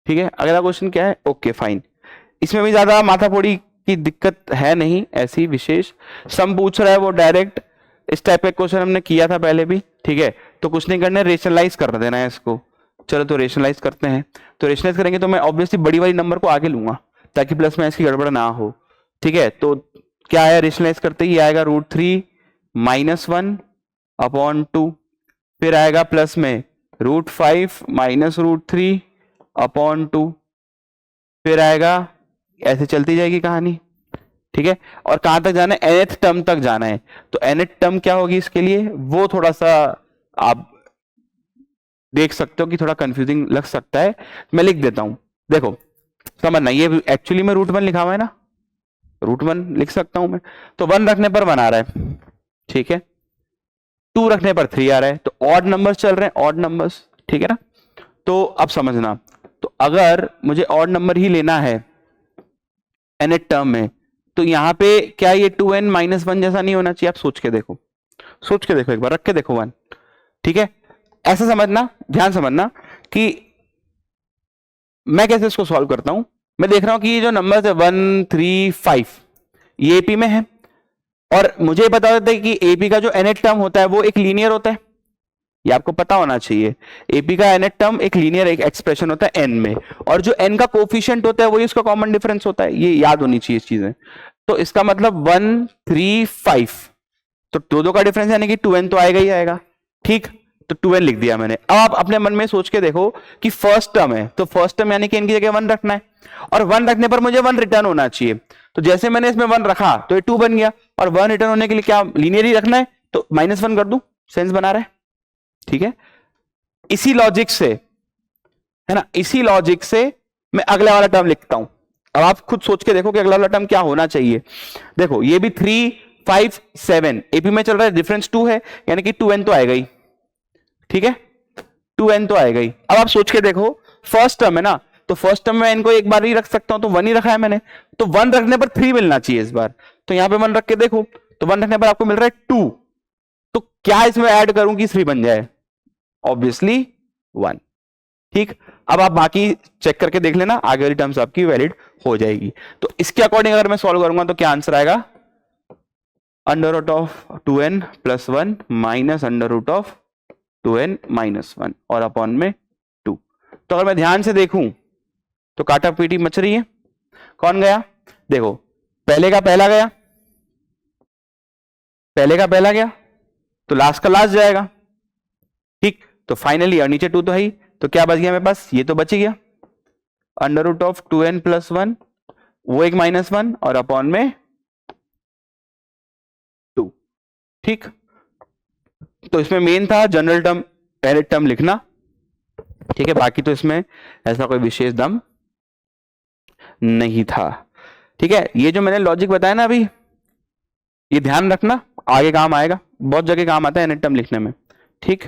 ठीक है, अगला क्वेश्चन क्या है, ओके फाइन, इसमें भी ज्यादा माथापोड़ी की दिक्कत है नहीं ऐसी विशेष, सम पूछ रहा है वो डायरेक्ट, इस टाइप का क्वेश्चन हमने किया था पहले भी, ठीक है, तो कुछ नहीं करना है, रेशनलाइज कर देना है इसको। चलो तो रेशनलाइज करते हैं, तो रेशनलाइज करेंगे तो मैं ऑब्वियसली बड़ी वाली नंबर को आगे लूंगा ताकि प्लस में इसकी गड़बड़ ना हो, ठीक है, तो क्या आया रेशनलाइज करते ही आएगा √3 -1 अपॉन 2, फिर आएगा प्लस में √5 -√3 अपॉन 2, फिर आएगा, ऐसे चलती जाएगी कहानी, ठीक है, और कहां तक जाना है, nth टर्म तक जाना है, तो nth टर्म क्या होगी इसके लिए, वो थोड़ा सा आप देख सकते हो कि थोड़ा कंफ्यूजिंग लग सकता है, मैं लिख देता हूं, देखो समझना, ये एक्चुअली में √1 लिखा हुआ है ना, √1 लिख सकता हूं मैं, तो 1 रखने पर 1 आ रहा है, ठीक है, 2 रखने पर 3 आ रहा है, तो ऑड नंबर्स चल रहे हैं, ऑड नंबर्स, ठीक है ना, तो अब समझना, तो अगर मुझे ऑड नंबर ही लेना है nth टर्म में, तो यहां पे क्या ये 2n -1 जैसा नहीं होना चाहिए, आप सोच के देखो, सोच के देखो एक बार, रख के देखो 1, ठीक है, ऐसा समझना, ध्यान समझना कि मैं कैसे इसको सॉल्व करता हूं, मैं देख रहा हूं कि ये जो नंबर है 1 3 5 ये एपी में है, और मुझे पता होता है कि एपी का जो nth टर्म होता है वो एक लीनियर होता है, ये आपको पता होना चाहिए, एपी का nth टर्म एक लीनियर एक एक्सप्रेशन होता है n में, और जो n का कोफिशिएंट होता है वही उसका कॉमन डिफरेंस होता है, ये याद होनी चाहिए इस चीजें, तो इसका मतलब 1 3 5, तो दो का डिफरेंस यानी कि 2n तो आएगा ही आएगा, ठीक, तो 2n लिख दिया मैंने। अब आप अपने मन में सोच के देखो कि फर्स्ट टर्म है, तो फर्स्ट टर्म यानी कि n की जगह 1 रखना है, और 1 रखने पर मुझे 1 रिटर्न होना चाहिए, तो जैसे मैंने इसमें 1 रखा तो ये 2 बन गया, और 1 रिटर्न होने के लिए क्या लीनियर ही रखना है, तो -1 कर दूं, सेंस बना रहा है, ठीक है, इसी लॉजिक से, है ना, इसी लॉजिक से मैं अगला वाला टर्म लिखता हूं, अब आप खुद सोच के देखो कि अगला वाला टर्म क्या होना चाहिए, देखो ये भी 3 5 7 एपी में चल रहा है, डिफरेंस 2 है यानी कि 2n तो आएगा ही, ठीक है, 2n तो आएगा ही, अब आप सोच के देखो फर्स्ट टर्म है ना, तो फर्स्ट टर्म में n को एक बार ही रख सकता हूं, तो 1 ही रखा है मैंने, तो 1 रखने पर 3 मिलना चाहिए इस बार, तो यहां पे 1 रख के देखो, तो 1 रखने पर आपको मिल रहा है 2, तो क्या इसमें ऐड करूं कि 3 बन जाए, ऑब्वियसली 1, ठीक, अब आप बाकी चेक करके देख लेना, आगे वाली टर्म्स आपकी वैलिड हो जाएगी, तो इसके अकॉर्डिंग अगर मैं सॉल्व करूंगा तो क्या आंसर आएगा, √2n + 1 माइनस √2n - 1 और अपॉन में 2, तो अगर मैं ध्यान से देखूं तो काटा पीटी मच रही है, कौन गया, देखो पहले का पहला गया, पहले का पहला गया, तो लास्ट का लास्ट जाएगा, ठीक, तो फाइनली, और नीचे 2 तो है ही, तो क्या बच गया मेरे पास, ये तो बच ही गया, √2n + 1 वो एक -1 और अपॉन में 2, ठीक, तो इसमें मेन था जनरल टर्म nth टर्म लिखना, ठीक है, बाकी तो इसमें ऐसा कोई विशेष दम नहीं था, ठीक है, ये जो मैंने लॉजिक बताया ना अभी, ये ध्यान रखना, आगे काम आएगा, बहुत जगह काम आता है nth टर्म लिखने में, ठीक।